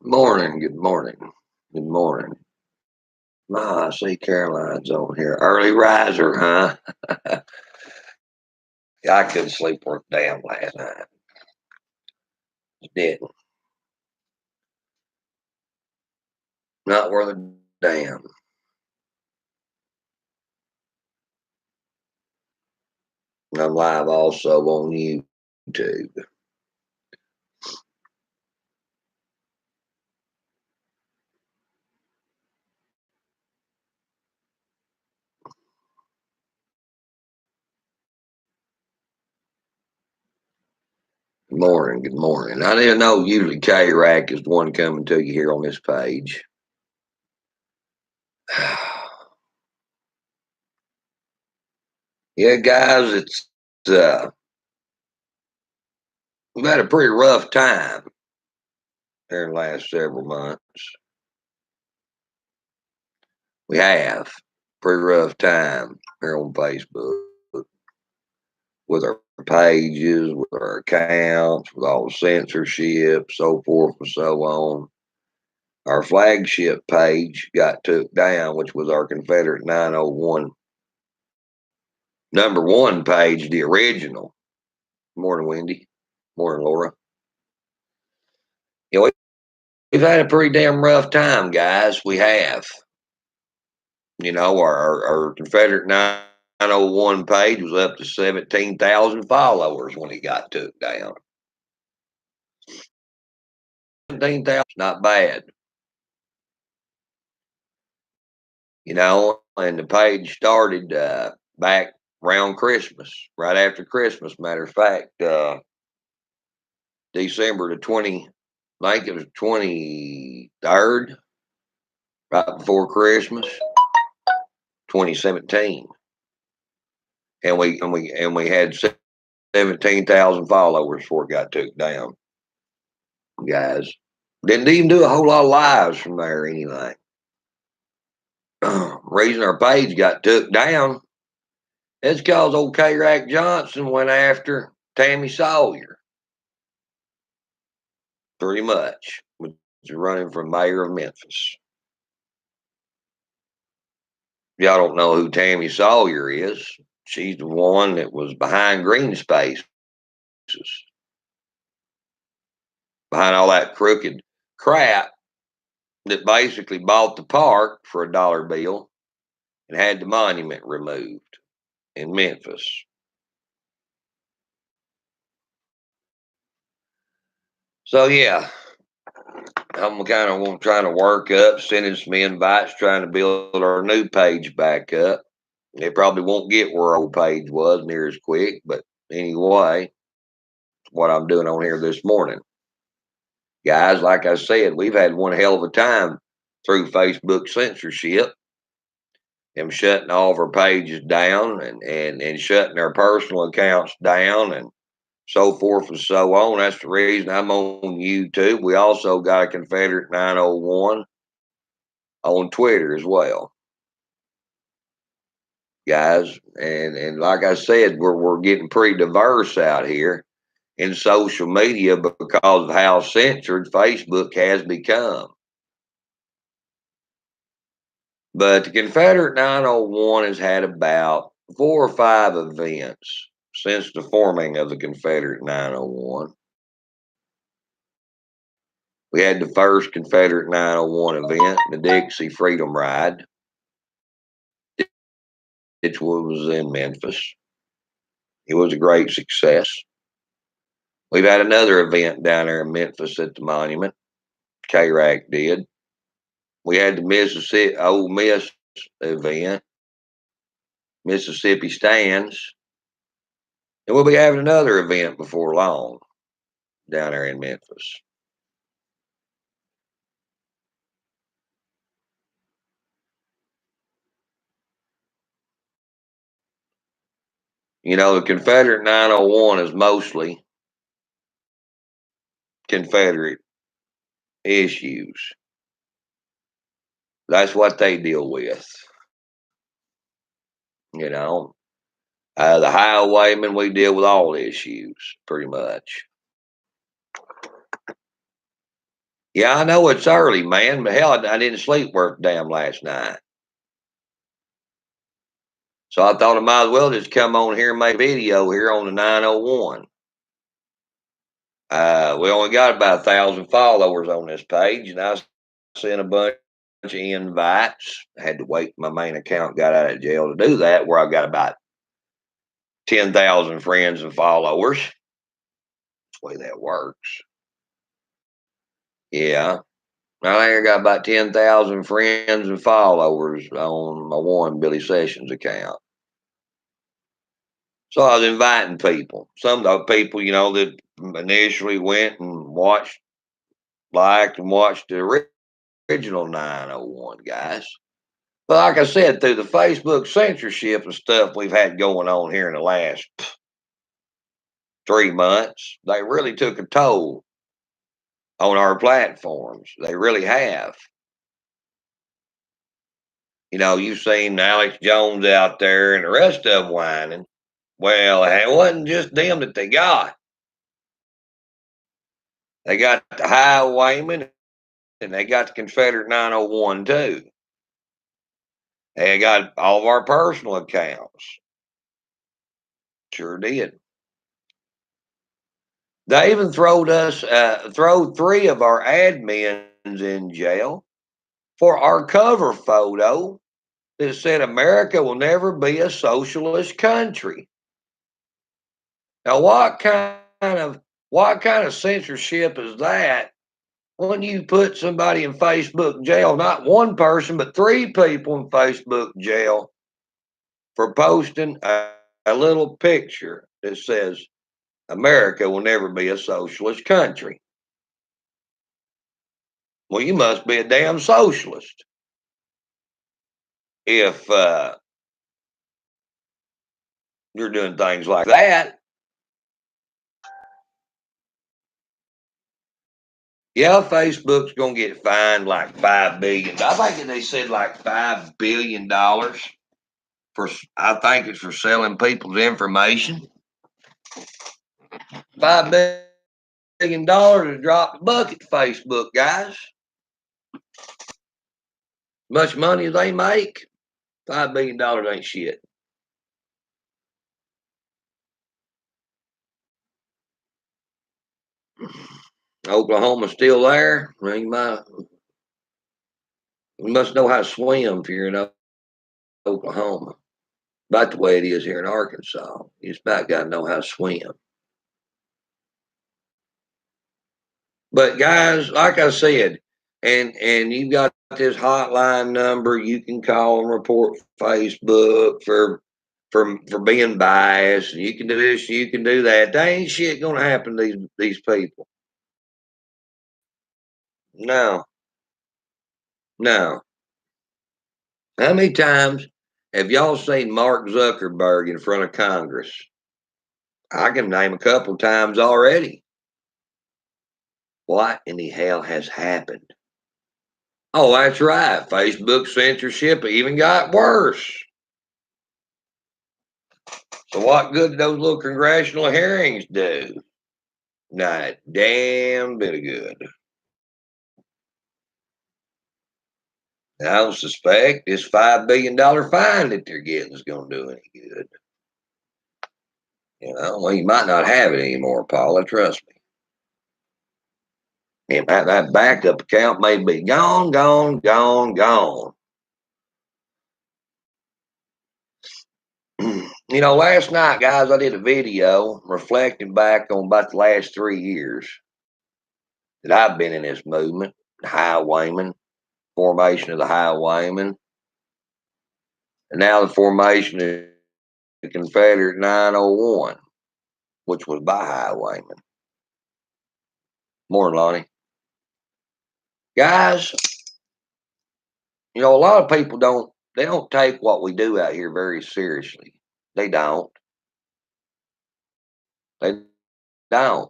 Morning, good morning, good morning. I see Caroline's on here. Early riser, huh? Yeah, I couldn't sleep worth a damn last night. Didn't. Not worth a damn. I'm live also on YouTube. Good morning, good morning. I didn't know usually K-Rack is the one coming to you here on this page. Yeah, guys, we've had a pretty rough time here in the last several months. We have pretty rough time here on Facebook with our pages, with our accounts, with all the censorship, so forth and so on. Our flagship page got took down, which was our Confederate 901 number one page, the original. Morning, Wendy. Morning, Laura. You know, we've had a pretty damn rough time, guys. We have. You know, our Confederate 901 page was up to 17,000 followers when it got took down. 17,000, not bad. You know, and the page started back around Christmas, right after Christmas. Matter of fact, December the 20, I think it was 23rd, right before Christmas, 2017, and we had 17,000 followers before it got took down. Guys, didn't even do a whole lot of lives from there or anything. Reason our page got took down is because old K. Rack Johnson went after Tammy Sawyer. Pretty much, which is running for mayor of Memphis. Y'all don't know who Tammy Sawyer is. She's the one that was behind green spaces, behind all that crooked crap that basically bought the park for a dollar bill and had the monument removed in Memphis. So yeah, I'm kind of trying to work up, sending some invites, trying to build our new page back up. It probably won't get where our old page was near as quick, but anyway, what I'm doing on here this morning. Guys, like I said, we've had one hell of a time through Facebook censorship, them shutting all of our pages down and shutting our personal accounts down and so forth and so on. That's the reason I'm on YouTube. We also got a Confederate 901 on Twitter as well, guys. And like I said, we're getting pretty diverse out here in social media because of how censored Facebook has become. But the Confederate 901 has had about 4 or 5 events since the forming of the Confederate 901. We had the first Confederate 901 event, the Dixie Freedom Ride, which was in Memphis. It was a great success. We've had another event down there in Memphis at the monument. K-Rack did. We had the Mississippi Ole Miss event, Mississippi Stands, and we'll be having another event before long down there in Memphis. You know, the Confederate 901 is mostly Confederate issues. That's what they deal with. You know, the highwaymen, we deal with all issues pretty much. Yeah, I know it's early, man, but hell, I didn't sleep worth damn last night. So I thought I might as well just come on here and make a video here on the 901. We only got about 1,000 followers on this page, and I sent a bunch of invites. I had to wait. My main account got out of jail to do that, where I've got about 10,000 friends and followers. That's the way that works. Yeah. I think I got about 10,000 friends and followers on my one Billy Sessions account. So I was inviting people. Some of the people, that initially went and liked and watched the original 901 guys. But like I said, through the Facebook censorship and stuff we've had going on here in the last 3 months, they really took a toll on our platforms. They really have. You've seen Alex Jones out there and the rest of them whining. Well, it wasn't just them that they got. They got the highwaymen and they got the Confederate 901 too. They got all of our personal accounts. Sure did. They even throwed 3 of our admins in jail for our cover photo that said America will never be a socialist country. Now, what kind of censorship is that when you put somebody in Facebook jail? Not one person, but 3 people in Facebook jail for posting a little picture that says America will never be a socialist country. Well, you must be a damn socialist if you're doing things like that. Yeah, Facebook's gonna get fined like $5 billion. I think they said like $5 billion for. I think it's for selling people's information. $5 billion to drop the bucket, Facebook guys. Much money as they make, $5 billion ain't shit. Oklahoma's still there. Well, you must know how to swim if you're in Oklahoma. About the way it is here in Arkansas. You just about got to know how to swim. But guys, like I said, and you've got this hotline number you can call and report Facebook for being biased. You can do this, you can do that. There ain't shit gonna happen to these people. No, no. How many times have y'all seen Mark Zuckerberg in front of Congress? I can name a couple times already. What in the hell has happened? Oh, that's right. Facebook censorship even got worse. So what good did those little congressional hearings do? Not a damn bit of good. I don't suspect this $5 billion fine that they're getting is going to do any good. Well, you might not have it anymore, Paula. Trust me. And that backup account may be gone, gone, gone, gone. Last night, guys, I did a video reflecting back on about the last 3 years that I've been in this movement, the highwayman, formation of the highwayman, and now the formation of the Confederate 901, which was by highwaymen. Morning, Lonnie. Guys, a lot of people don't take what we do out here very seriously. They don't. They don't.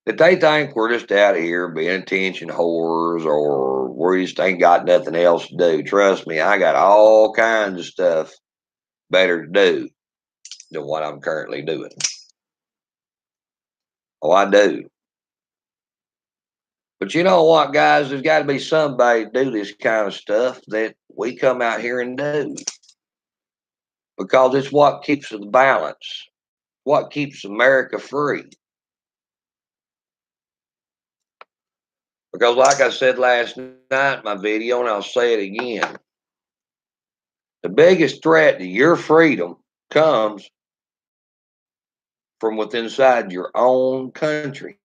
If they think we're just out here being attention whores or we just ain't got nothing else to do, trust me, I got all kinds of stuff better to do than what I'm currently doing. Oh, I do. But you know what, guys? There's got to be somebody to do this kind of stuff that we come out here and do because it's what keeps the balance, what keeps America free. Because, like I said last night in my video, and I'll say it again, the biggest threat to your freedom comes from within inside your own country.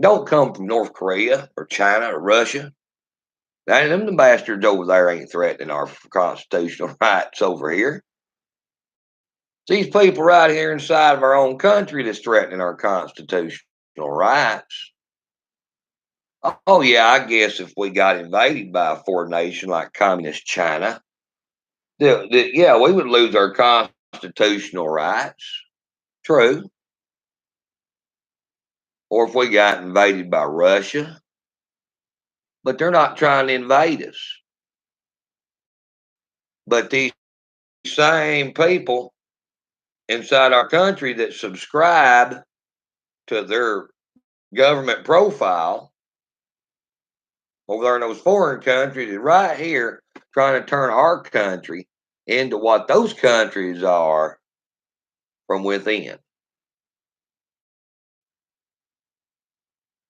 Don't come from North Korea or China or Russia. Them the bastards over there ain't threatening our constitutional rights over here. It's these people right here inside of our own country that's threatening our constitutional rights. Oh yeah, I guess if we got invaded by a foreign nation like communist China, yeah, we would lose our constitutional rights. True. Or if we got invaded by Russia, but they're not trying to invade us. But these same people inside our country that subscribe to their government profile over there in those foreign countries is right here trying to turn our country into what those countries are from within.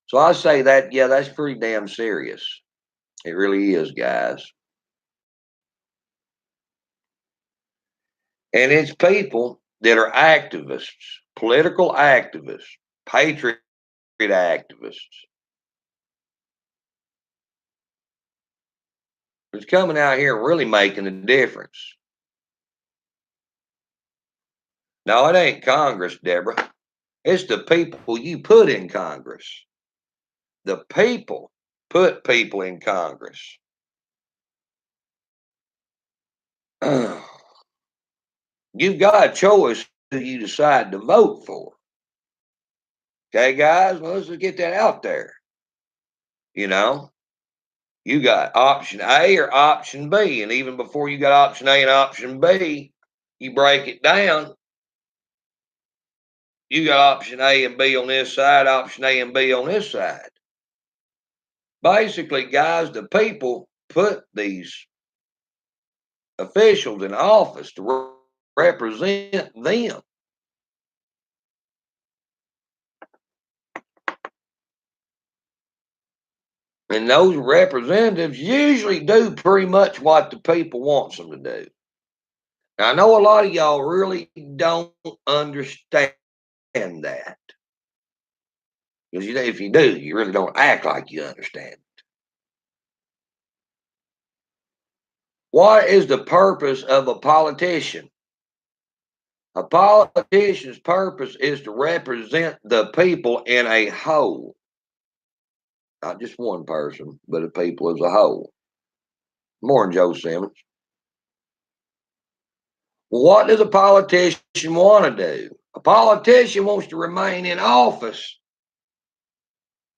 So I say that, yeah, that's pretty damn serious. It really is, guys. And it's people that are activists, political activists, patriot activists. It's coming out here and really making a difference. No, it ain't Congress, Deborah. It's the people you put in Congress. The people put people in Congress. You've got a choice who you decide to vote for. Okay, guys? Well, let's just get that out there. You know, you got option A or option B. And even before you got option A and option B, you break it down. You got option A and B on this side, option A and B on this side. Basically, guys, the people put these officials in office to represent them. And those representatives usually do pretty much what the people wants them to do. Now, I know a lot of y'all really don't understand that. Because if you do, you really don't act like you understand. What is the purpose of a politician? A politician's purpose is to represent the people in a whole. Not just one person, but the people as a whole. More than Joe Simmons. What does a politician want to do? A politician wants to remain in office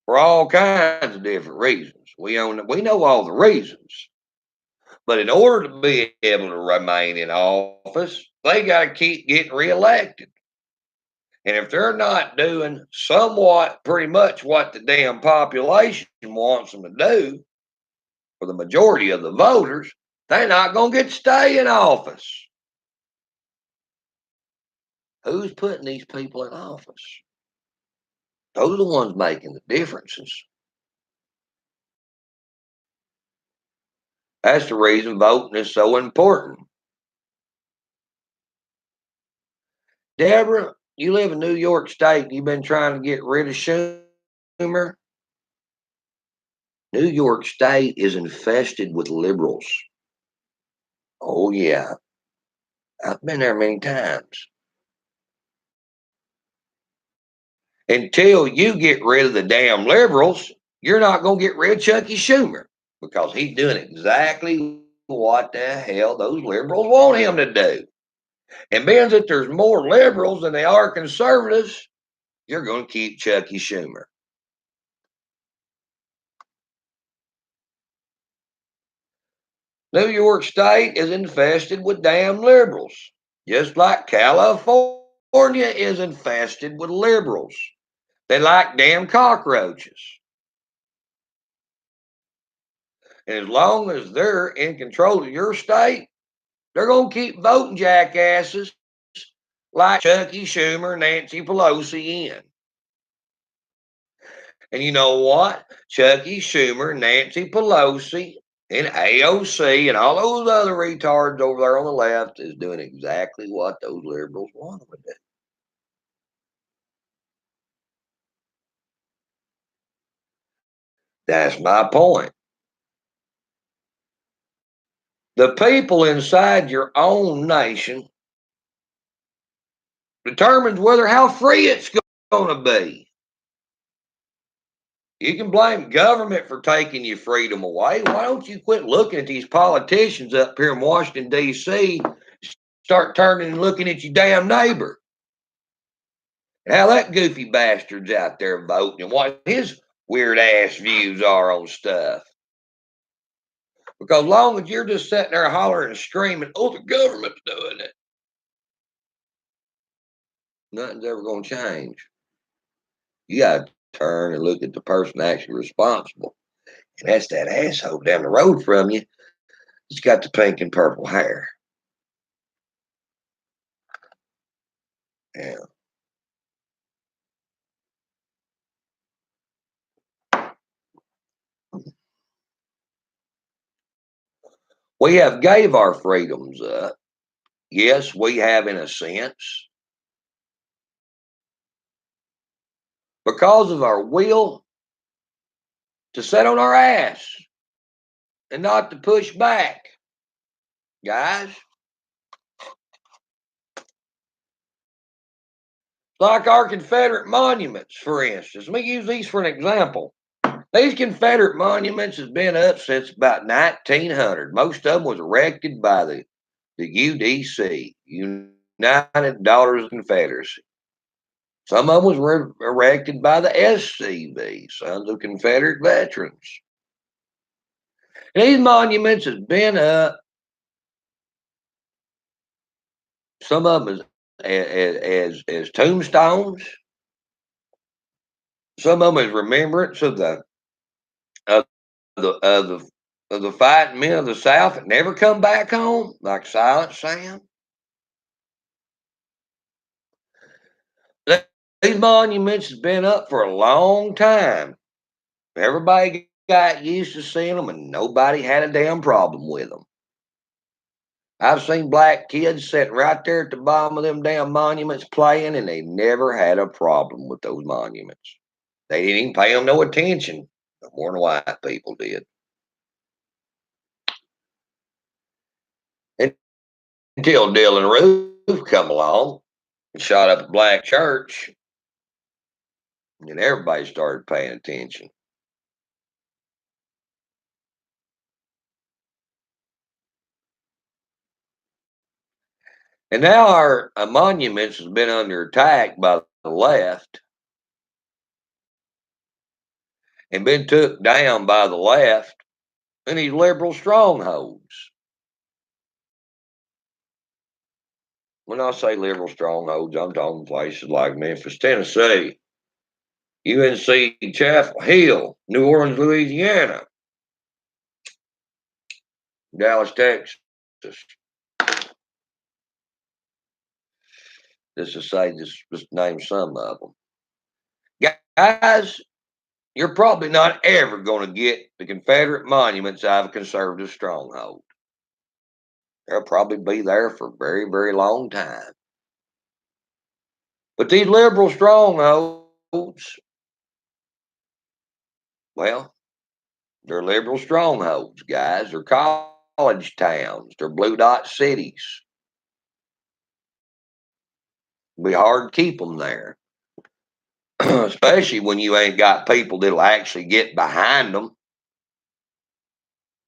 for all kinds of different reasons. We know all the reasons. But in order to be able to remain in office, they got to keep getting reelected. And if they're not doing somewhat pretty much what the damn population wants them to do for the majority of the voters, they're not going to get to stay in office. Who's putting these people in office? Those are the ones making the differences. That's the reason voting is so important. Deborah, you live in New York State. You've been trying to get rid of Schumer. New York State is infested with liberals. Oh, yeah. I've been there many times. Until you get rid of the damn liberals, you're not going to get rid of Chucky Schumer because he's doing exactly what the hell those liberals want him to do. And being that there's more liberals than there are conservatives, you're going to keep Chucky Schumer. New York State is infested with damn liberals, just like California is infested with liberals. They like damn cockroaches. And as long as they're in control of your state, they're going to keep voting jackasses like Chucky Schumer, Nancy Pelosi in. And you know what? Chucky Schumer, Nancy Pelosi, and AOC, and all those other retards over there on the left is doing exactly what those liberals want them to do. That's my point. The people inside your own nation determines whether how free it's going to be. You can blame government for taking your freedom away. Why don't you quit looking at these politicians up here in Washington, D.C., start turning and looking at your damn neighbor? How that goofy bastard's out there voting and what his weird ass views are on stuff. Because long as you're just sitting there hollering and screaming, oh, the government's doing it, nothing's ever going to change. You got to turn and look at the person actually responsible. And that's that asshole down the road from you. He's got the pink and purple hair. Yeah. We have gave our freedoms up. Yes, we have in a sense. Because of our will to sit on our ass and not to push back. Guys, like our Confederate monuments, for instance. Let me use these for an example. These Confederate monuments has been up since about 1900. Most of them was erected by the UDC, United Daughters of Confederacy. Some of them was erected by the SCV, Sons of Confederate Veterans. And these monuments has been up. Some of them as tombstones. Some of them as remembrance of of the of the of the fighting men of the South that never come back home, like Silent Sam. These monuments has been up for a long time. Everybody got used to seeing them, and nobody had a damn problem with them. I've seen black kids sitting right there at the bottom of them damn monuments playing, and they never had a problem with those monuments. They didn't even pay them no attention, no more than white people did. Until Dylan Roof come along and shot up a black church, and everybody started paying attention. And now our monuments has been under attack by the left and been took down by the left in these liberal strongholds. When I say liberal strongholds, I'm talking places like Memphis, Tennessee, UNC Chapel Hill, New Orleans, Louisiana, Dallas, Texas. Just name some of them. Guys, you're probably not ever going to get the Confederate monuments out of a conservative stronghold. They'll probably be there for a very, very long time. But these liberal strongholds, well, they're liberal strongholds, guys. They're college towns. They're blue dot cities. It'll be hard to keep them there, especially when you ain't got people that'll actually get behind them.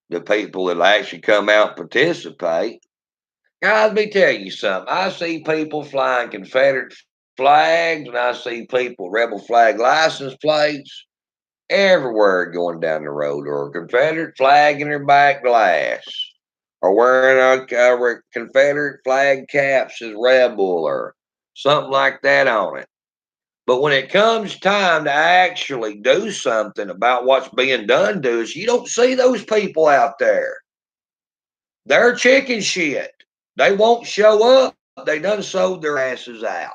The people that'll actually come out and participate. Guys, let me tell you something. I see people flying Confederate flags, and I see people rebel flag license plates everywhere going down the road, or a Confederate flag in their back glass, or wearing a Confederate flag cap says rebel or something like that on it. But when it comes time to actually do something about what's being done to us, you don't see those people out there. They're chicken shit. They won't show up. They done sold their asses out.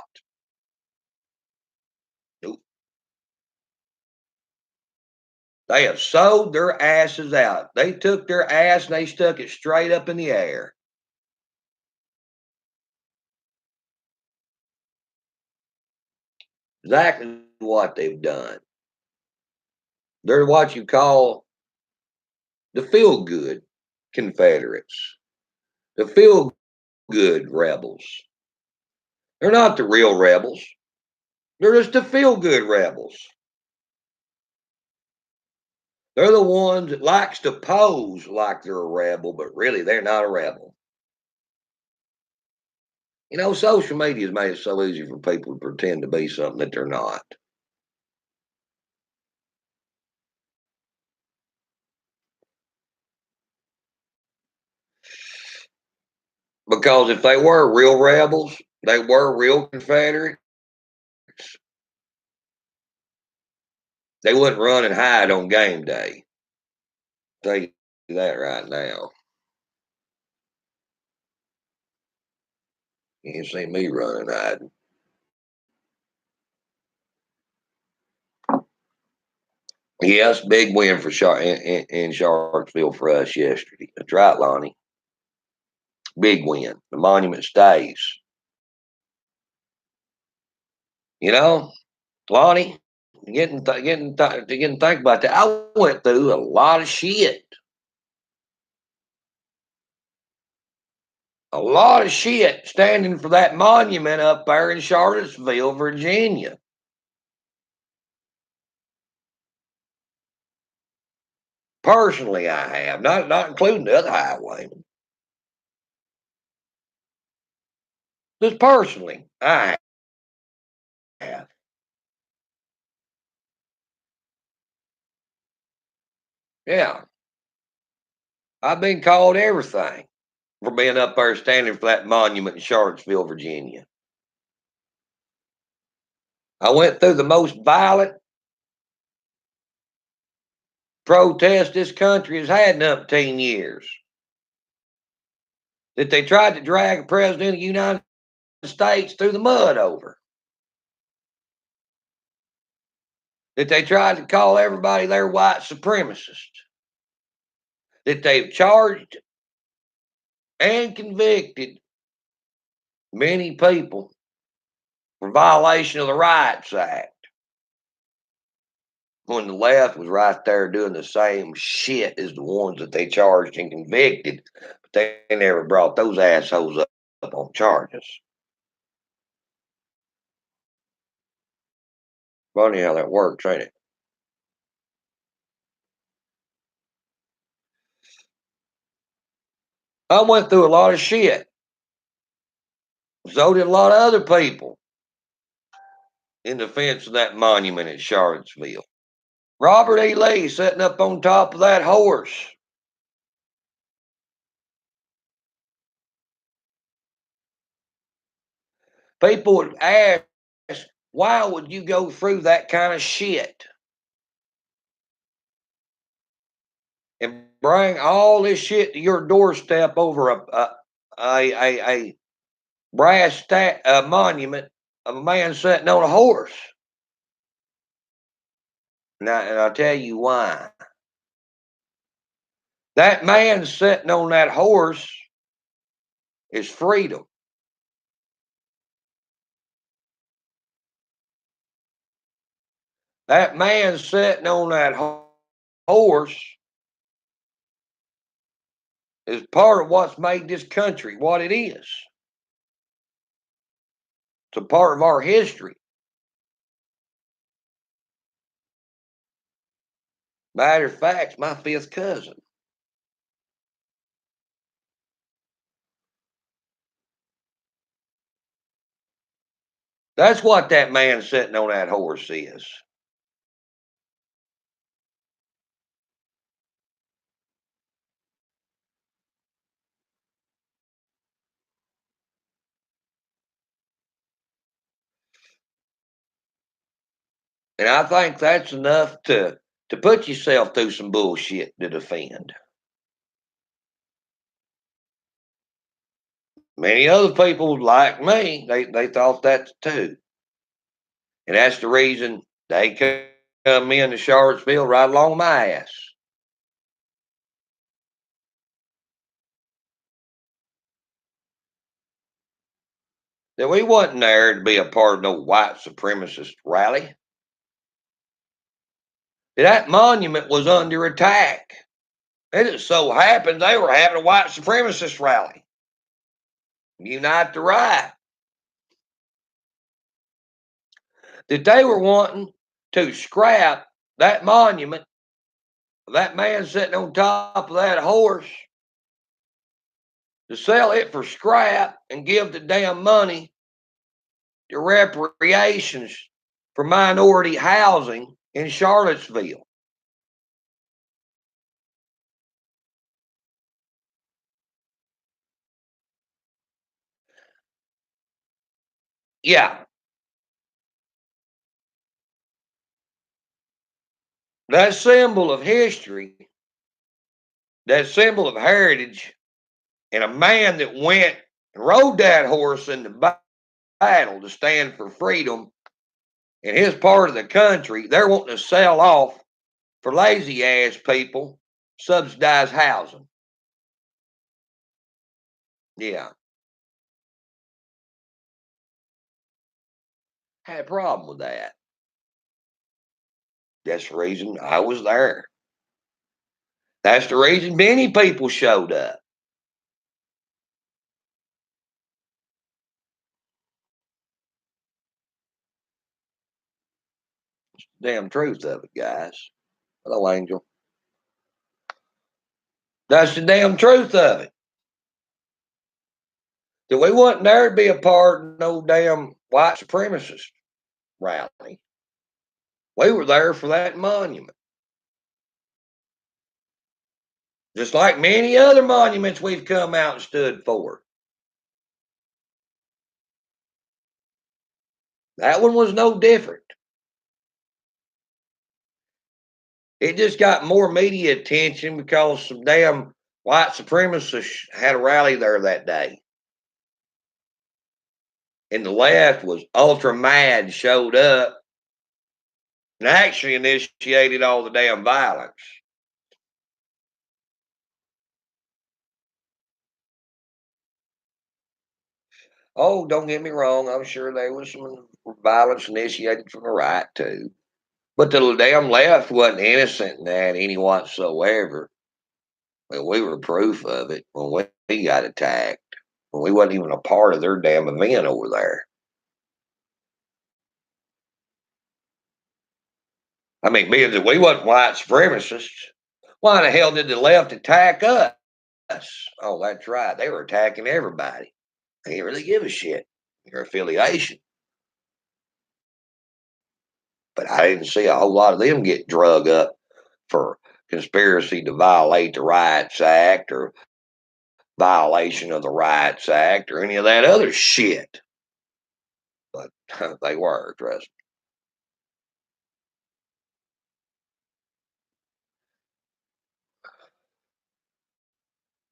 They have sold their asses out. They took their ass and they stuck it straight up in the air. Exactly what they've done. They're what you call the feel good Confederates, the feel good rebels. They're not the real rebels. They're just the feel good rebels. They're the ones that likes to pose like they're a rebel, but really they're not a rebel. You know, social media has made it so easy for people to pretend to be something that they're not. Because if they were real rebels, they were real Confederates, they wouldn't run and hide on game day. I'll tell you that right now. You ain't see me running hiding. Yes, big win for in Sharksville for us yesterday. That's right, Lonnie. Big win. The monument stays. You know, Lonnie, getting think about that. I went through a lot of shit. A lot of shit standing for that monument up there in Charlottesville, Virginia. Personally, I have, not including the other highwaymen. Just personally, I have. Yeah, I've been called everything for being up there standing for that monument in Charlottesville, Virginia. I went through the most violent protest this country has had in umpteen years. That they tried to drag a president of the United States through the mud over. That they tried to call everybody their white supremacists. That they've charged and convicted many people for violation of the Rights Act. When the left was right there doing the same shit as the ones that they charged and convicted, but they never brought those assholes up on charges. Funny how that works, ain't it? I went through a lot of shit. So did a lot of other people in defense of that monument at Charlottesville. Robert E. Lee sitting up on top of that horse. People would ask, why would you go through that kind of shit and bring all this shit to your doorstep over a brass monument of a man sitting on a horse? Now, and I'll tell you why. That man sitting on that horse is freedom. That man sitting on that horse is part of what's made this country what it is. It's a part of our history. Matter of fact, my fifth cousin. That's what that man sitting on that horse is. And I think that's enough to put yourself through some bullshit to defend. Many other people like me, they thought that too. And that's the reason they come into Charlottesville right along my ass. That we wasn't there to be a part of no white supremacist rally. That monument was under attack. It just so happened they were having a white supremacist rally. Unite the right. That they were wanting to scrap that monument, that man sitting on top of that horse, to sell it for scrap and give the damn money to reparations for minority housing in Charlottesville. Yeah, that symbol of history, that symbol of heritage, and a man that went and rode that horse in the battle to stand for freedom in his part of the country, they're wanting to sell off for lazy ass people subsidized housing. Yeah, had a problem with that. That's the reason I was there. That's the reason many people showed up. Damn truth of it, guys. Hello, Angel. That's the damn truth of it. That we wasn't there to be a part of no damn white supremacist rally. We were there for that monument. Just like many other monuments we've come out and stood for. That one was no different. It just got more media attention because some damn white supremacists had a rally there that day. And the left was ultra mad, showed up, and actually initiated all the damn violence. Oh, don't get me wrong. I'm sure there was some violence initiated from the right too. But the damn left wasn't innocent in that any whatsoever. Well, we were proof of it when we got attacked. When we wasn't even a part of their damn event over there. I mean, being that we wasn't white supremacists, why the hell did the left attack us? Oh, that's right. They were attacking everybody. They didn't really give a shit. Your affiliation. But I didn't see a whole lot of them get drug up for conspiracy to violate the Rights Act or violation of the Rights Act or any of that other shit. But they were, trust me.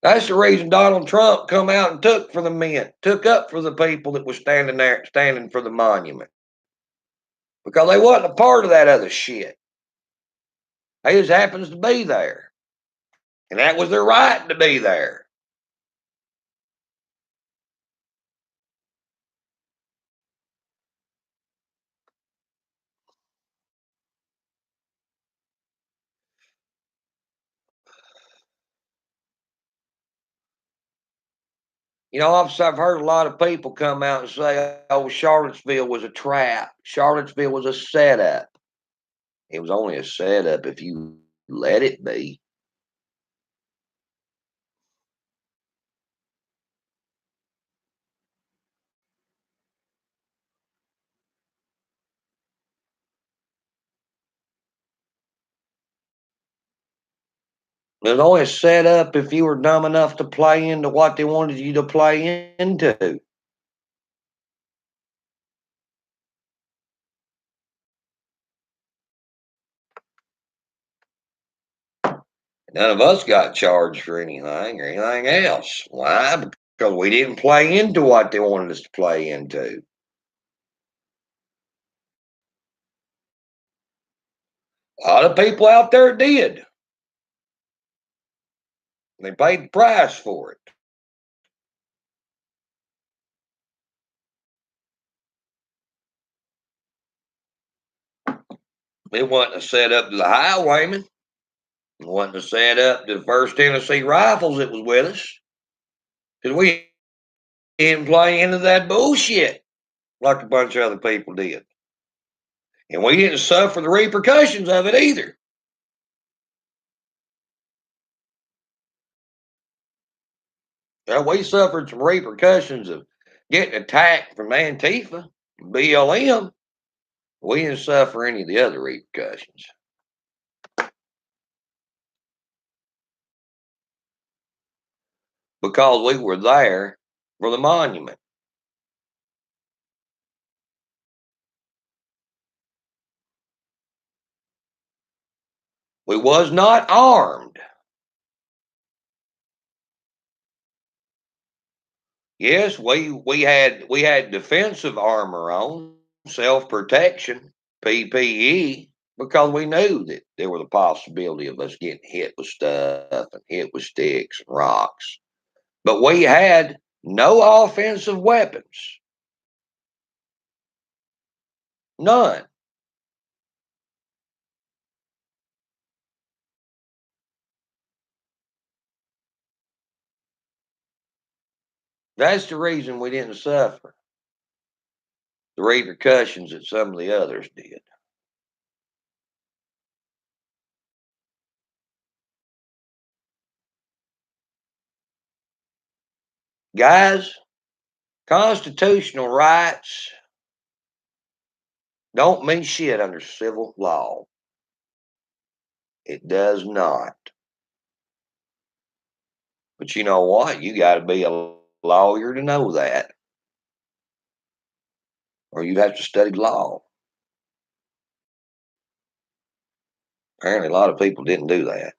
That's the reason Donald Trump come out and took for the men, took up for the people that was standing there, standing for the monument. Because they wasn't a part of that other shit. They just happens to be there. And that was their right to be there. I've heard a lot of people come out and say, oh, Charlottesville was a trap. Charlottesville was a setup. It was only a setup if you let it be. It was only a setup if you were dumb enough to play into what they wanted you to play into. None of us got charged for anything or anything else. Why? Because we didn't play into what they wanted us to play into. A lot of people out there did. They paid the price for it. It wasn't a set up to the highwaymen. It wasn't a set up to the First Tennessee Rifles that was with us. Because we didn't play into that bullshit like a bunch of other people did. And we didn't suffer the repercussions of it either. Now, we suffered some repercussions of getting attacked from Antifa, BLM. We didn't suffer any of the other repercussions because we were there for the monument. We was not armed. Yes, we had defensive armor on, self protection, PPE, because we knew that there was a possibility of us getting hit with stuff and hit with sticks and rocks. But we had no offensive weapons. None. That's the reason we didn't suffer the repercussions that some of the others did. Guys, constitutional rights don't mean shit under civil law. It does not. But you know what? You got to be a lawyer to know that, or you have to study law. Apparently, a lot of people didn't do that.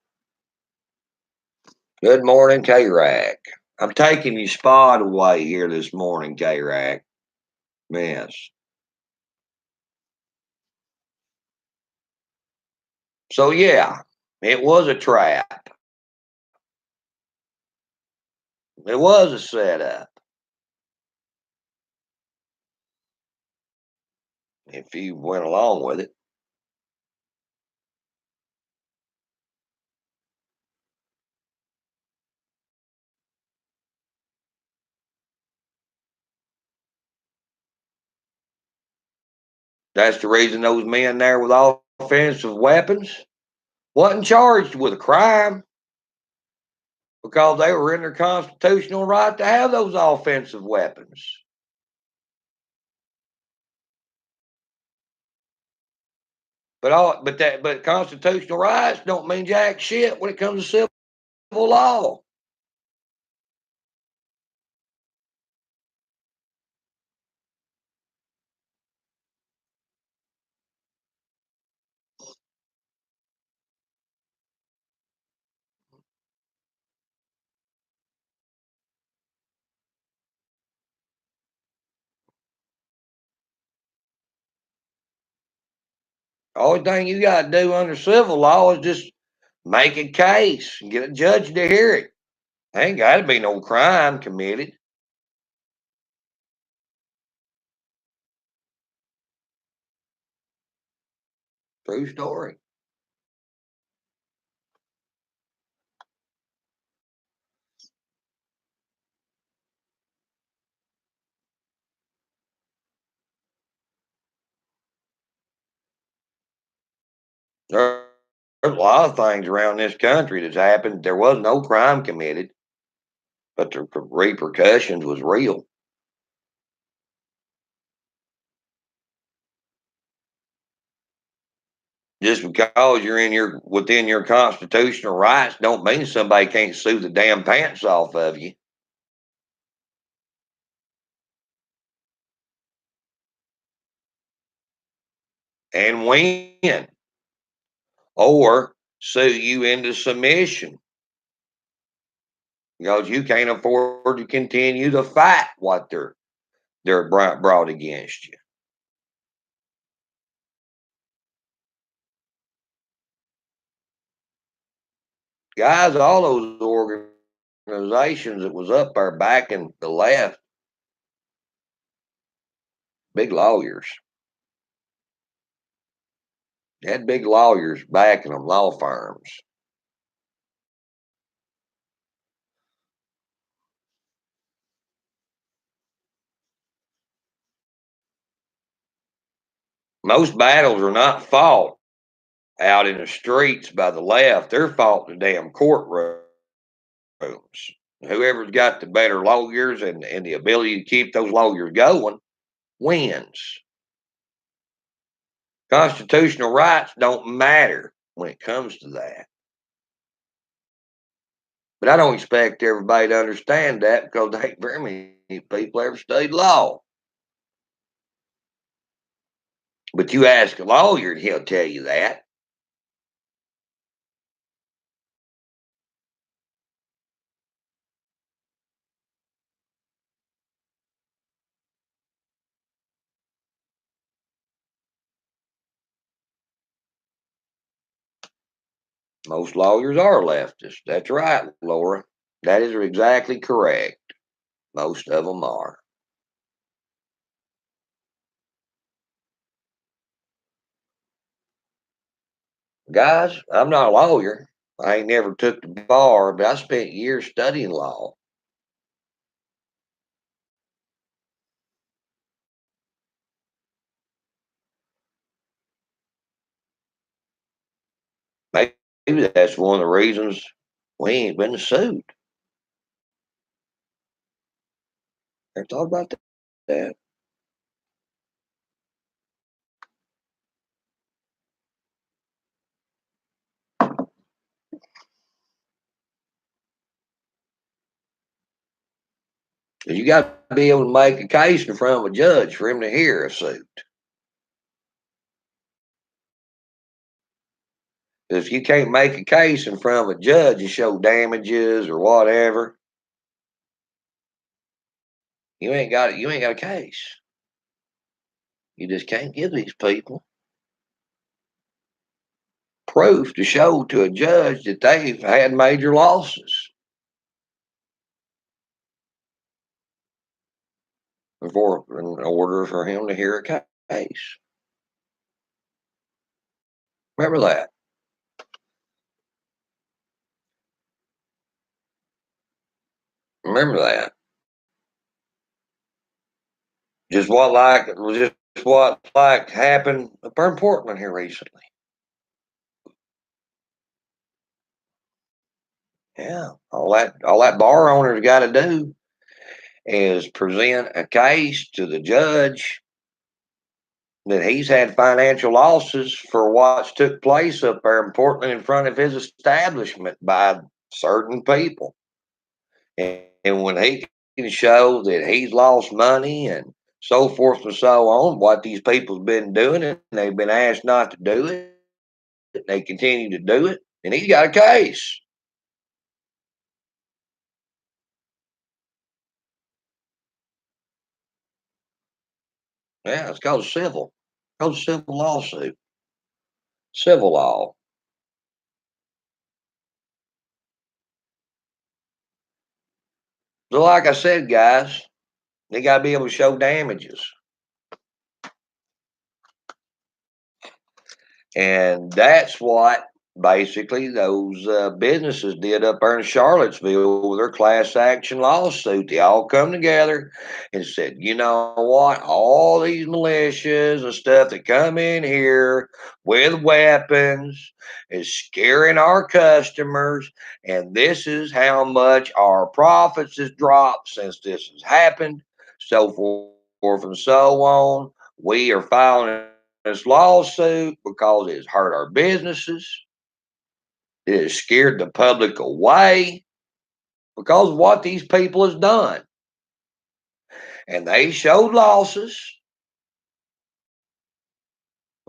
Good morning, K-Rack. I'm taking your spot away here this morning, K-Rack. Yes. So, yeah, it was a trap. It was a setup. If you went along with it. That's the reason those men there with offensive weapons wasn't charged with a crime because they were in their constitutional right to have those offensive weapons. But constitutional rights don't mean jack shit when it comes to civil law. Only thing you got to do under civil law is just make a case and get a judge to hear it. Ain't got to be no crime committed. True story. There's a lot of things around this country that's happened. There was no crime committed, but the repercussions was real. Just because you're in your within your constitutional rights don't mean somebody can't sue the damn pants off of you and win. Or sue you into submission because you can't afford to continue to fight what they're brought against you. Guys, all those organizations that was up there backing the left, big lawyers. They had big lawyers backing them, law firms. Most battles are not fought out in the streets by the left. They're fought in the damn courtrooms. Whoever's got the better lawyers and the ability to keep those lawyers going wins. Constitutional rights don't matter when it comes to that. But I don't expect everybody to understand that because there ain't very many people ever studied law. But you ask a lawyer and he'll tell you that. Most lawyers are leftists. That's right, Laura. That is exactly correct. Most of them are. Guys, I'm not a lawyer. I ain't never took the bar, but I spent years studying law. Maybe that's one of the reasons we ain't been sued. Ever thought about that? Because you got to be able to make a case in front of a judge for him to hear a suit. If you can't make a case in front of a judge and show damages or whatever, you ain't got it. You ain't got a case. You just can't give these people proof to show to a judge that they've had major losses before in order for him to hear a case. Remember that. Remember that. Just what like happened up in Portland here recently. Yeah, all that bar owner's got to do is present a case to the judge that he's had financial losses for what's took place up there in Portland in front of his establishment by certain people. And when he can show that he's lost money and so forth and so on, what these people's been doing, and they've been asked not to do it, they continue to do it, and he's got a case. Yeah, it's called civil. It's called a civil lawsuit. Civil law. So, like I said, guys, they got to be able to show damages. And that's what basically those businesses did up there in Charlottesville with their class action lawsuit. They all come together and said, you know what? All these militias and stuff that come in here with weapons is scaring our customers. And this is how much our profits has dropped since this has happened, so forth and so on. We are filing this lawsuit because it's hurt our businesses. It has scared the public away because of what these people has done. And they showed losses,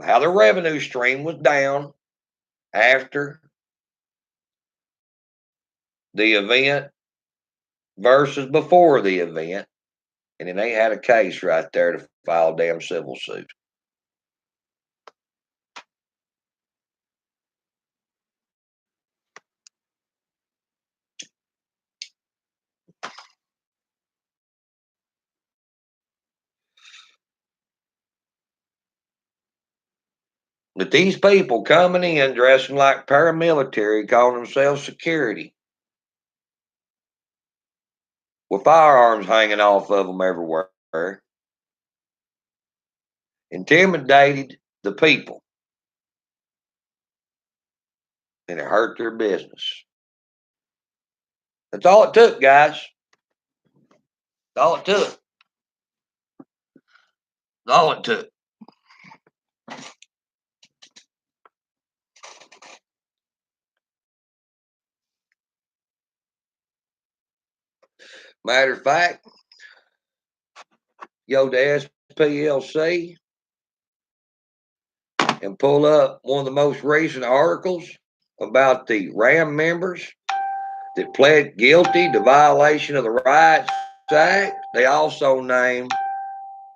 how their revenue stream was down after the event versus before the event, and then they had a case right there to file a damn civil suit. But these people coming in dressing like paramilitary, calling themselves security, with firearms hanging off of them everywhere, intimidated the people, and it hurt their business. That's all it took, guys. That's all it took. That's all it took. Matter of fact, go to SPLC and pull up one of the most recent articles about the RAM members that pled guilty to violation of the Rights Act. They also name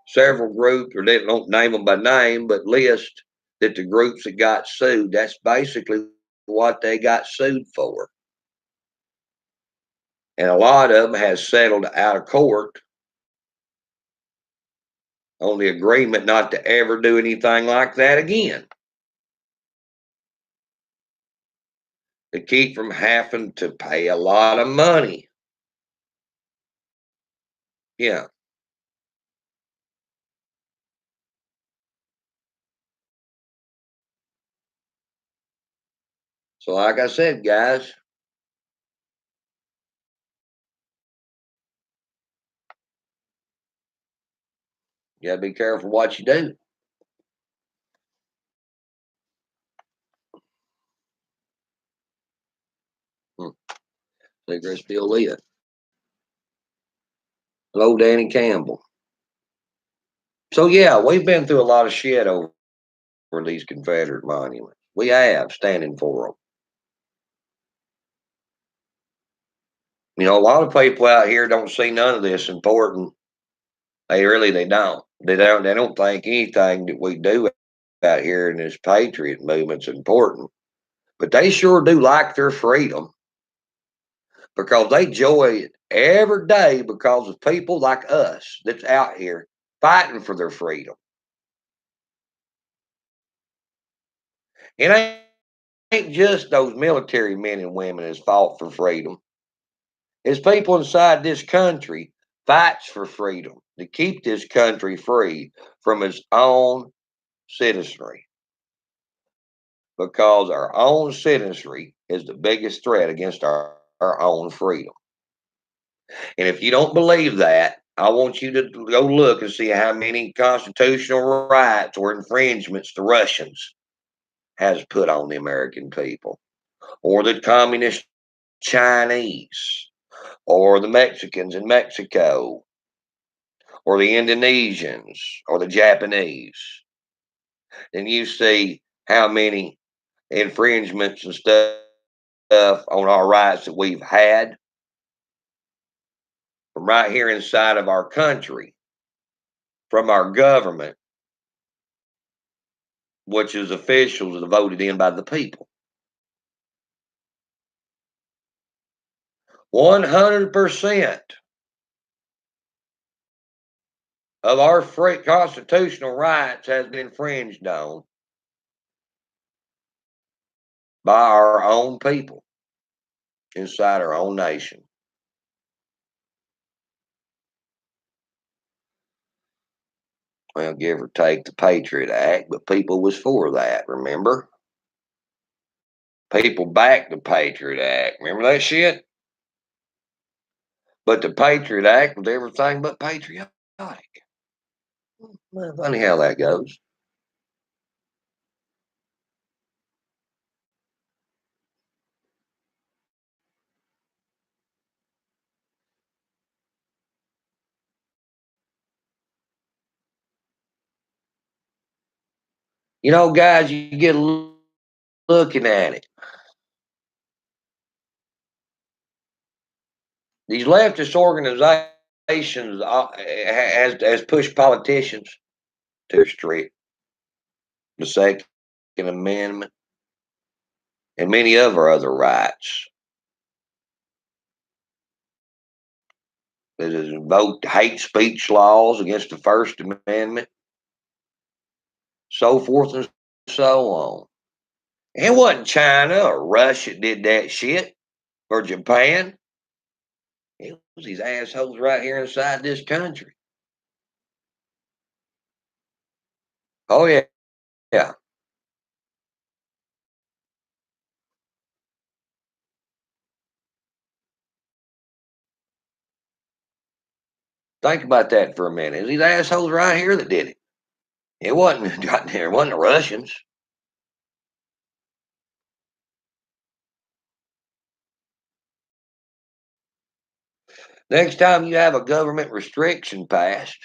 several groups, or they don't name them by name, but list that the groups that got sued, that's basically what they got sued for. And a lot of them has settled out of court on the agreement not to ever do anything like that again, to keep from having to pay a lot of money. Yeah. So, like I said, guys, you gotta be careful what you do. Hmm. Cigarettes still lit. Hello, Danny Campbell. So, yeah, we've been through a lot of shit over these Confederate monuments. We have, standing for them. You know, a lot of people out here don't see none of this important. They don't. They don't think anything that we do out here in this patriot movement's important. But they sure do like their freedom, because they enjoy it every day because of people like us that's out here fighting for their freedom. It ain't just those military men and women that's fought for freedom. It's people inside this country fights for freedom to keep this country free from its own citizenry, because our own citizenry is the biggest threat against our own freedom. And if you don't believe that, I want you to go look and see how many constitutional rights or infringements the Russians has put on the American people, or the communist Chinese, or the Mexicans in Mexico, or the Indonesians, or the Japanese. Then you see how many infringements and stuff on our rights that we've had from right here inside of our country, from our government, which is officials that are voted in by the people. 100% of our free constitutional rights has been infringed on by our own people inside our own nation. Well, give or take the Patriot Act, but people was for that, remember? People backed the Patriot Act. Remember that shit? But the Patriot Act was everything but patriotic. Well, funny how that goes. You know, guys, you get looking at it. These leftist organizations has pushed politicians to restrict the Second Amendment and many of our other rights. It has invoked hate speech laws against the First Amendment, so forth and so on. It wasn't China or Russia that did that shit, or Japan. It was these assholes right here inside this country. Oh, yeah. Yeah. Think about that for a minute. It was these assholes right here that did it. It wasn't, it wasn't the Russians. Next time you have a government restriction passed,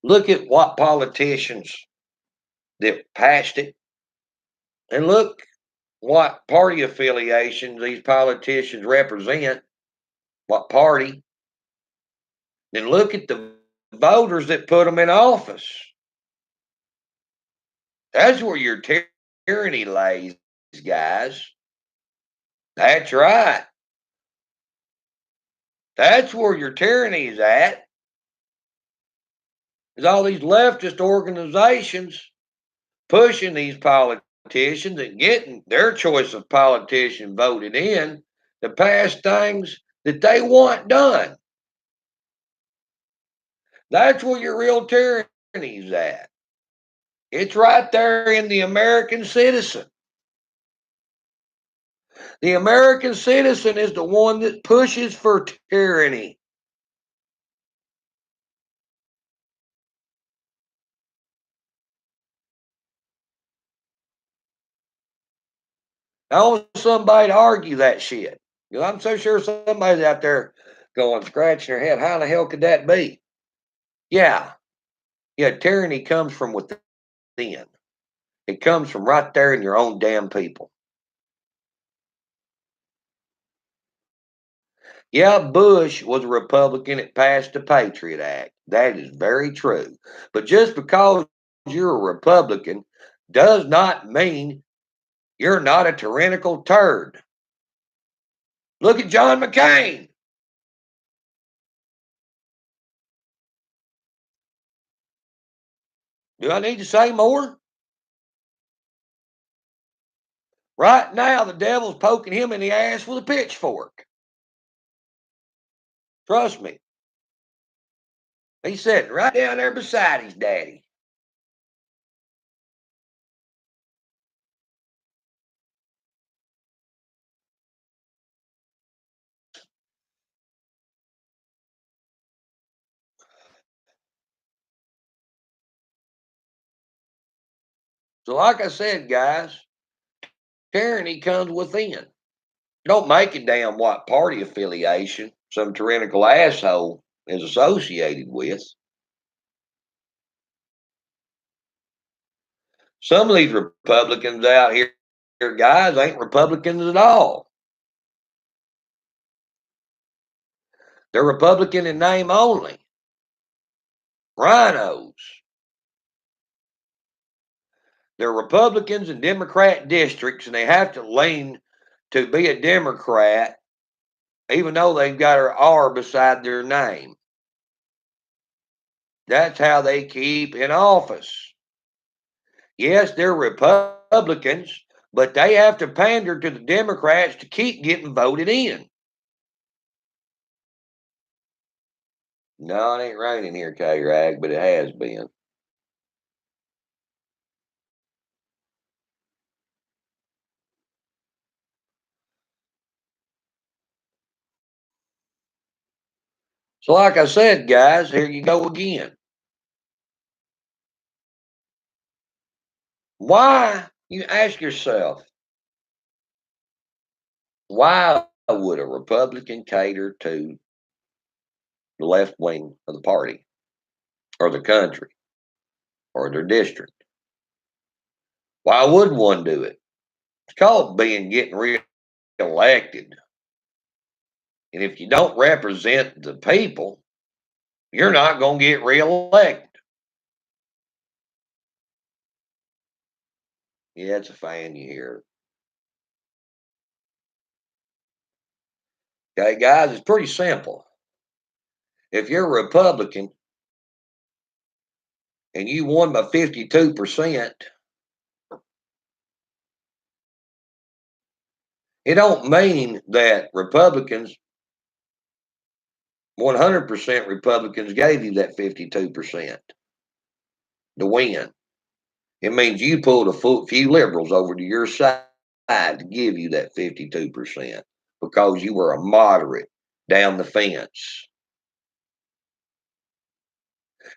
look at what politicians that passed it and look what party affiliations these politicians represent, what party, then look at the voters that put them in office. That's where your tyranny lays, guys. That's right. That's where your tyranny is at. Is all these leftist organizations pushing these politicians and getting their choice of politician voted in to pass things that they want done. That's where your real tyranny is at. It's right there in the American citizen. The American citizen is the one that pushes for tyranny. I want somebody to argue that shit. Because I'm so sure somebody's out there going, scratching their head, how the hell could that be? Yeah. Yeah, tyranny comes from within. It comes from right there in your own damn people. Yeah, Bush was a Republican that passed the Patriot Act. That is very true. But just because you're a Republican does not mean you're not a tyrannical turd. Look at John McCain. Do I need to say more? Right now, the devil's poking him in the ass with a pitchfork. Trust me. He's sitting right down there beside his daddy. So, like I said, guys, tyranny comes within. Don't make a damn what party affiliation some tyrannical asshole is associated with. Some of these Republicans out here, guys, ain't Republicans at all. They're Republican in name only. Rhinos. They're Republicans in Democrat districts, and they have to lean to be a Democrat, even though they've got an R beside their name. That's how they keep in office. Yes, they're Republicans, but they have to pander to the Democrats to keep getting voted in. No, it ain't raining here, K-Rag, but it has been. So, like I said, guys, here you go again. Why, you ask yourself, why would a Republican cater to the left wing of the party or the country or their district? Why would one do it? It's called getting rid elected. And if you don't represent the people, you're not going to get reelected. Yeah, it's a fan you hear. Okay, guys, it's pretty simple. If you're a Republican and you won by 52%, it don't mean that Republicans, 100% Republicans gave you that 52% to win. It means you pulled a few liberals over to your side to give you that 52% because you were a moderate down the fence.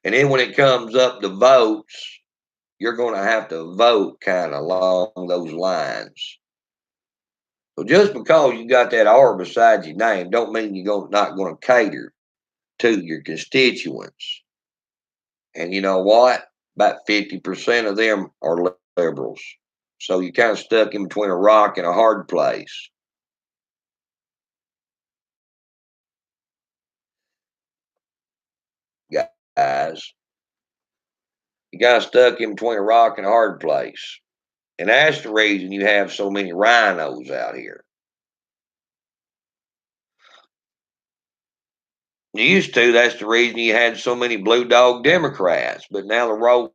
And then when it comes up to votes, you're going to have to vote kind of along those lines. So just because you got that R beside your name, don't mean you're not going to cater to your constituents. And you know what? About 50% of them are liberals. So you're kind of stuck in between a rock and a hard place. Guys, you got stuck in between a rock and a hard place. And that's the reason you have so many rhinos out here. You used to, that's the reason you had so many blue dog Democrats. But now the roles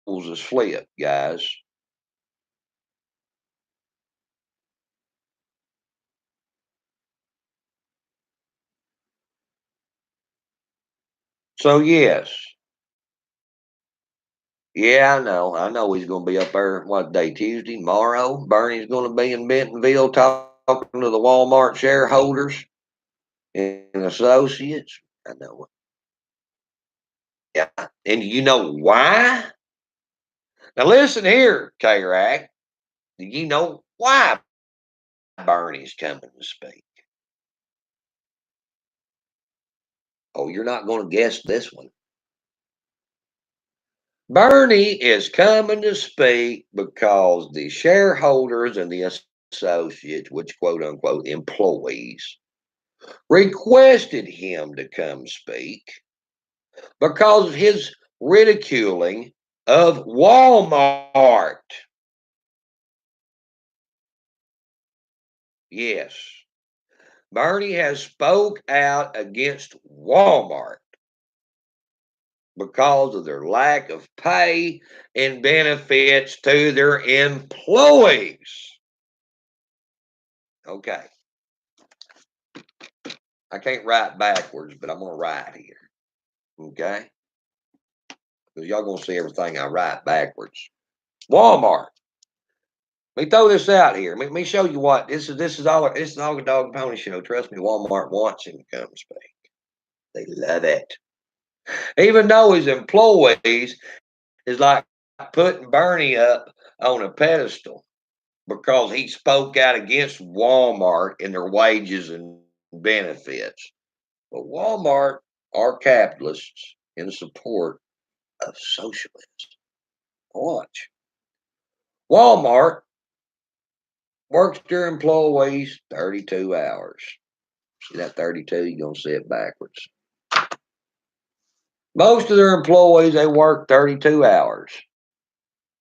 is flipped, guys. So, yes. Yeah, I know. I know he's going to be up there, what day, Tuesday, tomorrow. Bernie's going to be in Bentonville talking to the Walmart shareholders and associates. I know. Yeah. And you know why? Now, listen here, K-Rack. Do you know why Bernie's coming to speak? Oh, you're not going to guess this one. Bernie is coming to speak because the shareholders and the associates, which quote unquote employees, requested him to come speak because of his ridiculing of Walmart. Yes, Bernie has spoke out against Walmart because of their lack of pay and benefits to their employees. Okay. I can't write backwards, but I'm going to write here. Okay? Because y'all going to see everything I write backwards. Walmart. Let me throw this out here. Let me show you what this is. This is all the dog and pony show. Trust me, Walmart wants him to come speak. They love it. Even though his employees is like putting Bernie up on a pedestal because he spoke out against Walmart and their wages and benefits. But Walmart are capitalists in support of socialism. Watch. Walmart works their employees 32 hours. See that 32? You're going to see it backwards. Most of their employees, they work 32 hours.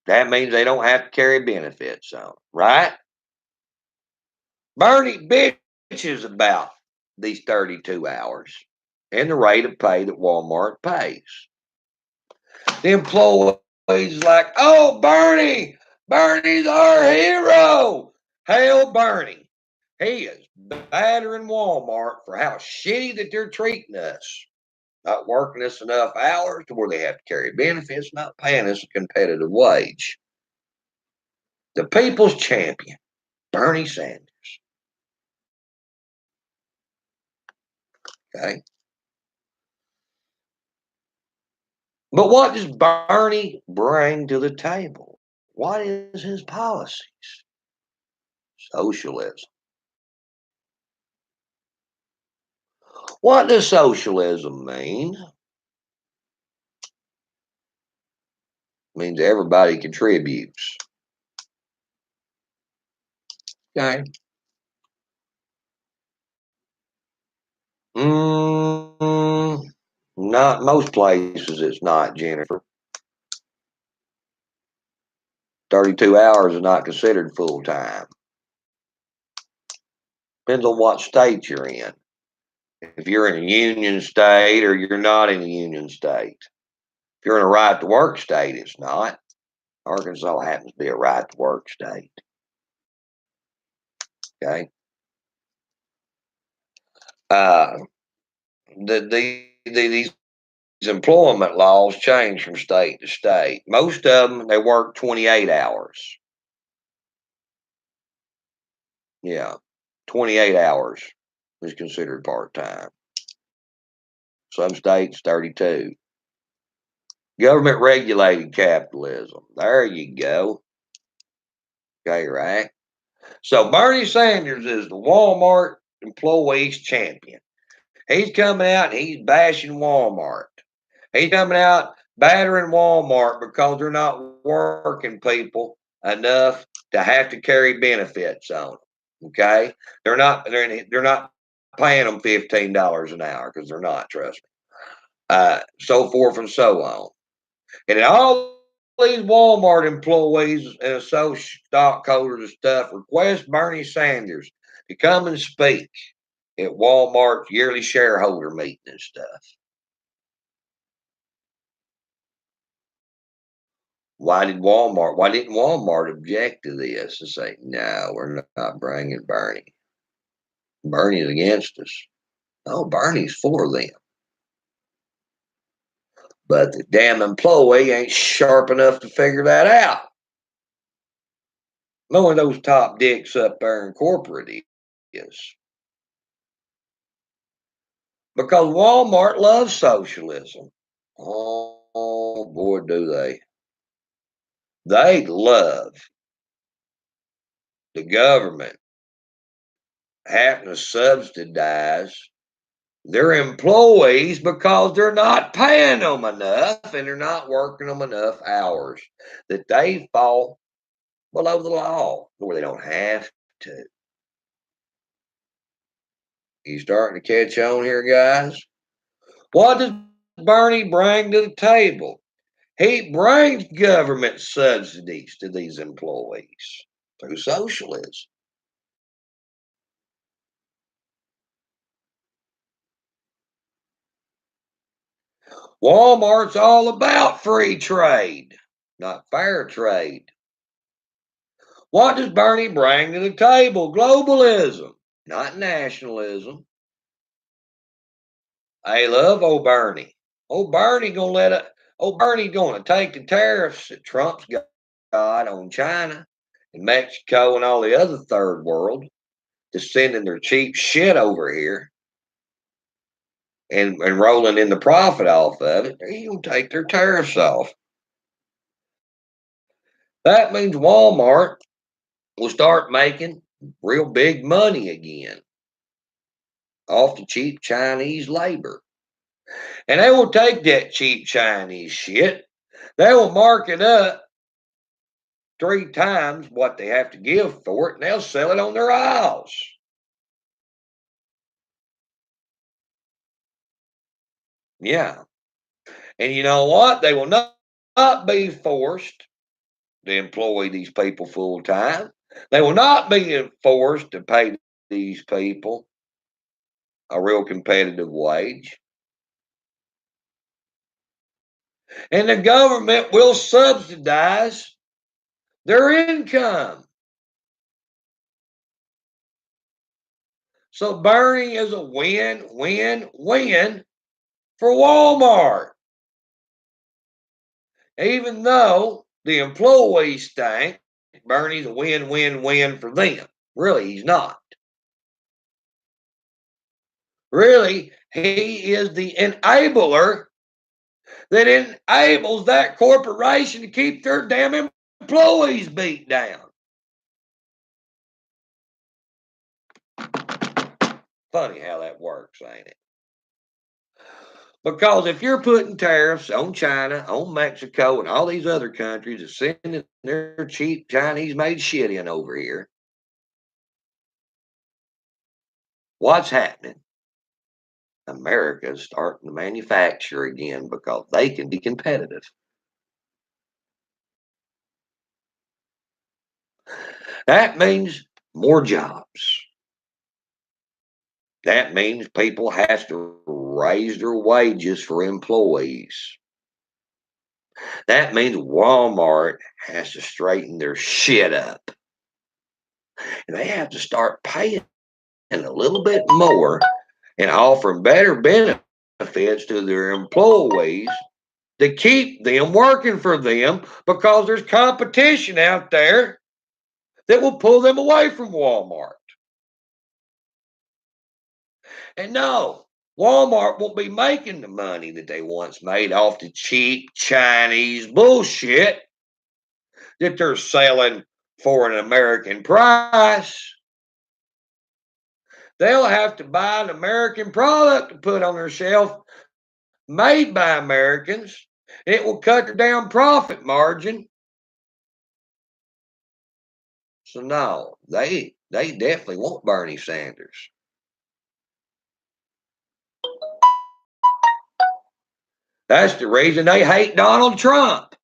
That means they don't have to carry benefits on, right? Bernie bitches about these 32 hours and the rate of pay that Walmart pays. The employees like, oh, Bernie's our hero. Hail Bernie. He is battering Walmart for how shitty that they're treating us. Not working us enough hours to where they have to carry benefits, not paying us a competitive wage. The people's champion, Bernie Sanders. Okay. But what does Bernie bring to the table? What is his policies? Socialism. What does socialism mean? It means everybody contributes. Okay. Mm, not most places. It's not, Jennifer. 32 hours is not considered full time. Depends on what state you're in. If you're in a union state or you're not in a union state. If you're in a right to work state, it's not. Arkansas happens to be a right to work state. Okay. Uh, these employment laws change from state to state. Most of them, they work 28 hours. Yeah. 28 hours is considered part time. Some states, 32. Government regulated capitalism. There you go. Okay, right. So Bernie Sanders is the Walmart employees champion. He's coming out and he's bashing Walmart. He's coming out battering Walmart because they're not working people enough to have to carry benefits on them. Okay, they're not paying them $15 an hour because they're not. Trust me. So forth and so on. And all these Walmart employees and associate stockholders and stuff request Bernie Sanders to come and speak at Walmart's yearly shareholder meeting and stuff. Why didn't Walmart object to this and say, no, we're not bringing Bernie? Bernie's against us. No, Bernie's for them. But the damn employee ain't sharp enough to figure that out. Knowing those top dicks up there in corporate is. Because Walmart loves socialism. Oh boy, do they. They love the government having to subsidize their employees because they're not paying them enough and they're not working them enough hours that they fall below the law where they don't have to. You starting to catch on here, guys? What does Bernie bring to the table? He brings government subsidies to these employees through socialism. Walmart's all about free trade, not fair trade. What does Bernie bring to the table? Globalism, not nationalism. I love old Bernie. Old Bernie gonna let it. Old Bernie gonna take the tariffs that Trump's got on China and Mexico and all the other third world to sending their cheap shit over here and rolling in the profit off of it. They're gonna take their tariffs off. That means Walmart will start making real big money again off the cheap Chinese labor. And they will take that cheap Chinese shit, they will mark it up 3 times what they have to give for it, and they'll sell it on their aisles. Yeah. And you know what? They will not be forced to employ these people full time. They will not be forced to pay these people a real competitive wage. And the government will subsidize their income. So Bernie is a win, win, win for Walmart. Even though the employees think Bernie's a win, win, win for them. Really, he's not. Really, he is the enabler that enables that corporation to keep their damn employees beat down. Funny how that works, ain't it? Because if you're putting tariffs on China, on Mexico, and all these other countries that sending their cheap Chinese made shit in over here, what's happening? America's starting to manufacture again because they can be competitive. That means more jobs. That means people have to raise their wages for employees. That means Walmart has to straighten their shit up. And they have to start paying a little bit more and offering better benefits to their employees to keep them working for them because there's competition out there that will pull them away from Walmart. And no, Walmart won't be making the money that they once made off the cheap Chinese bullshit that they're selling for an American price. They'll have to buy an American product to put on their shelf made by Americans. It will cut their down profit margin. So no, they definitely want Bernie Sanders. That's the reason they hate Donald Trump.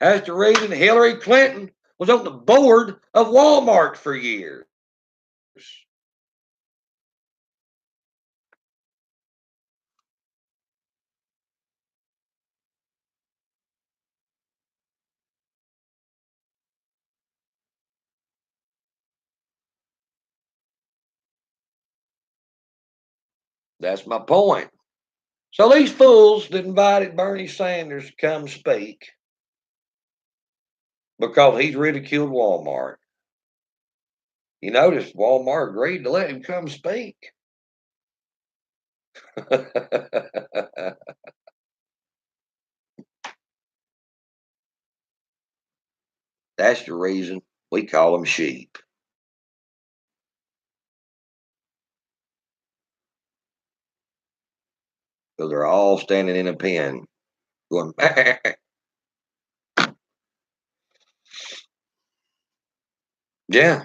That's the reason Hillary Clinton was on the board of Walmart for years. That's my point. So these fools that invited Bernie Sanders to come speak because he's ridiculed Walmart. You notice Walmart agreed to let him come speak. That's the reason we call them sheep. Because they're all standing in a pen going, yeah,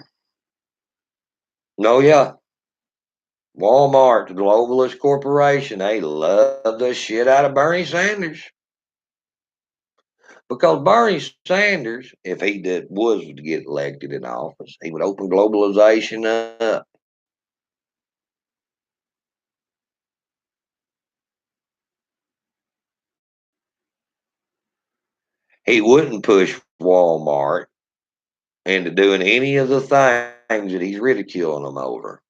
no, yeah. Walmart, the globalist corporation, they love the shit out of Bernie Sanders. Because Bernie Sanders, if he was to get elected in office, he would open globalization up. He wouldn't push Walmart into doing any of the things that he's ridiculing them over.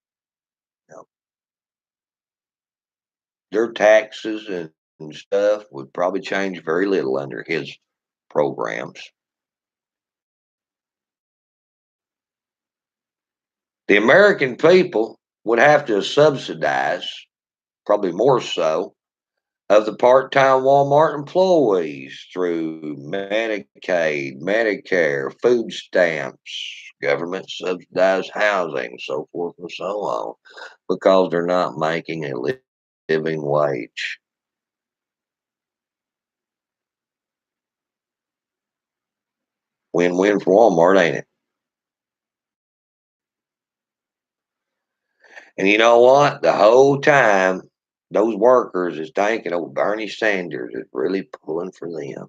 You know, their taxes and stuff would probably change very little under his programs. The American people would have to subsidize, probably more so, of the part-time Walmart employees through Medicaid, Medicare, food stamps, government subsidized housing, so forth and so on, because they're not making a living wage. Win-win for Walmart, ain't it? And you know what? The whole time, those workers is thinking, oh, Bernie Sanders is really pulling for them.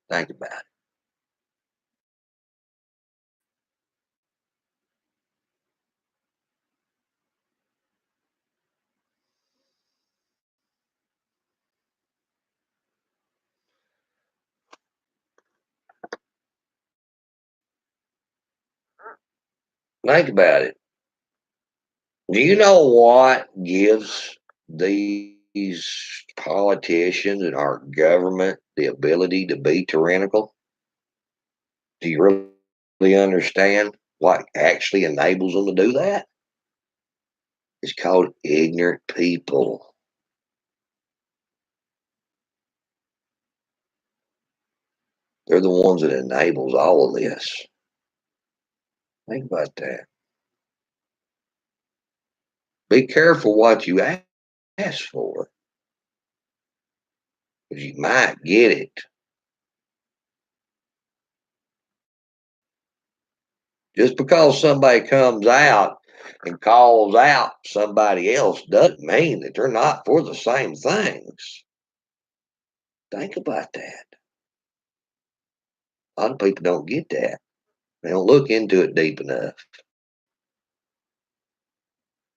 Think about it. Think about it. Do you know what gives these politicians and our government the ability to be tyrannical? Do you really understand what actually enables them to do that? It's called ignorant people. They're the ones that enables all of this. Think about that. Be careful what you ask for, because you might get it. Just because somebody comes out and calls out somebody else doesn't mean that they're not for the same things. Think about that. A lot of people don't get that. They don't look into it deep enough.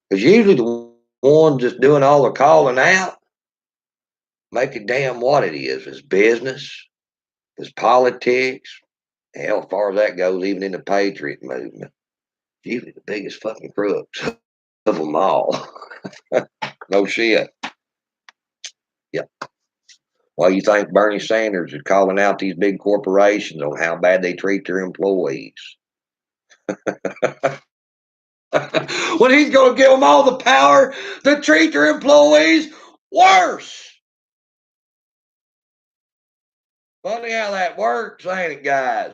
Because usually the ones that's doing all the calling out make it damn what it is. It's business, it's politics. Hell, as far as that goes, even in the patriot movement, usually the biggest fucking crooks of them all. No shit. Yep. Why you think Bernie Sanders is calling out these big corporations on how bad they treat their employees? When he's going to give them all the power to treat their employees worse. Funny how that works, ain't it, guys?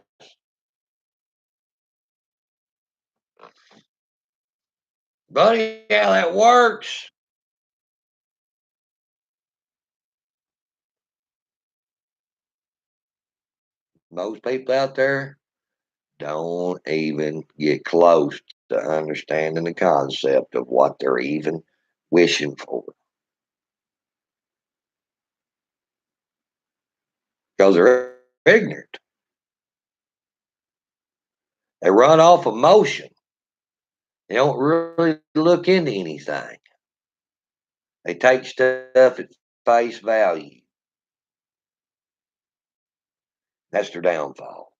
Funny how that works. Most people out there don't even get close to understanding the concept of what they're even wishing for because they're ignorant. They run off emotion. They don't really look into anything. They take stuff at face value. That's their downfall.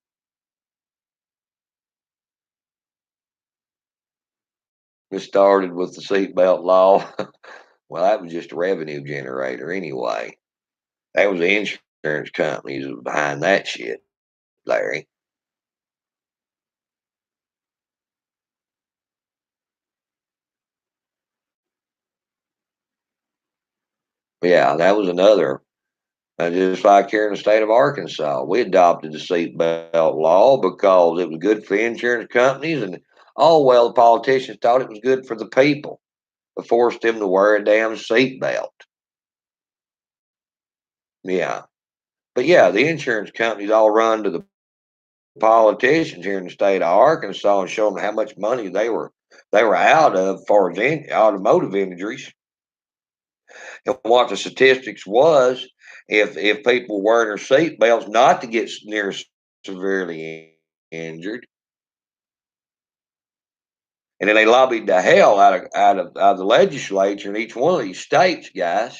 It started with the seatbelt law. Well, that was just a revenue generator anyway. That was the insurance companies that was behind that shit, Larry. Yeah, that was another. Just like here in the state of Arkansas, we adopted the seatbelt law because it was good for the insurance companies, and oh well, the politicians thought it was good for the people to force them to wear a damn seatbelt. Yeah, but yeah, the insurance companies all run to the politicians here in the state of Arkansas and show them how much money they were out of for automotive injuries. And what the statistics was, if people were wearing their seatbelts not to get near severely injured, and then they lobbied the hell out of the legislature in each one of these states, guys.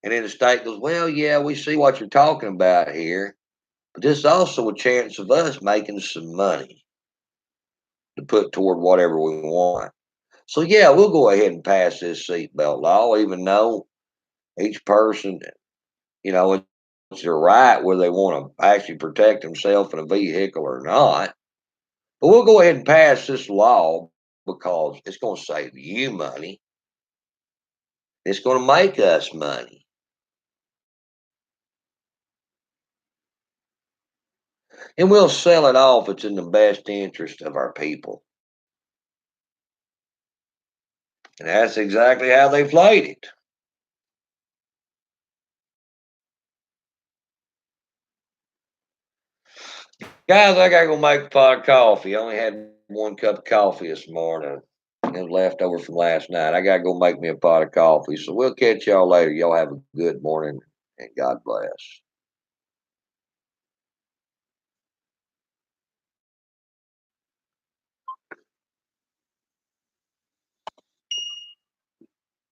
And then the state goes, "Well, yeah, we see what you're talking about here, but this is also a chance of us making some money to put toward whatever we want. So yeah, we'll go ahead and pass this seatbelt law, even though each person, it's their right whether they want to actually protect themselves in a vehicle or not. But we'll go ahead and pass this law because it's going to save you money. It's going to make us money. And we'll sell it off. It's in the best interest of our people." And that's exactly how they played it. Guys, I got to go make a pot of coffee. I only had one cup of coffee this morning. It was left over from last night. I got to go make me a pot of coffee. So we'll catch y'all later. Y'all have a good morning and God bless.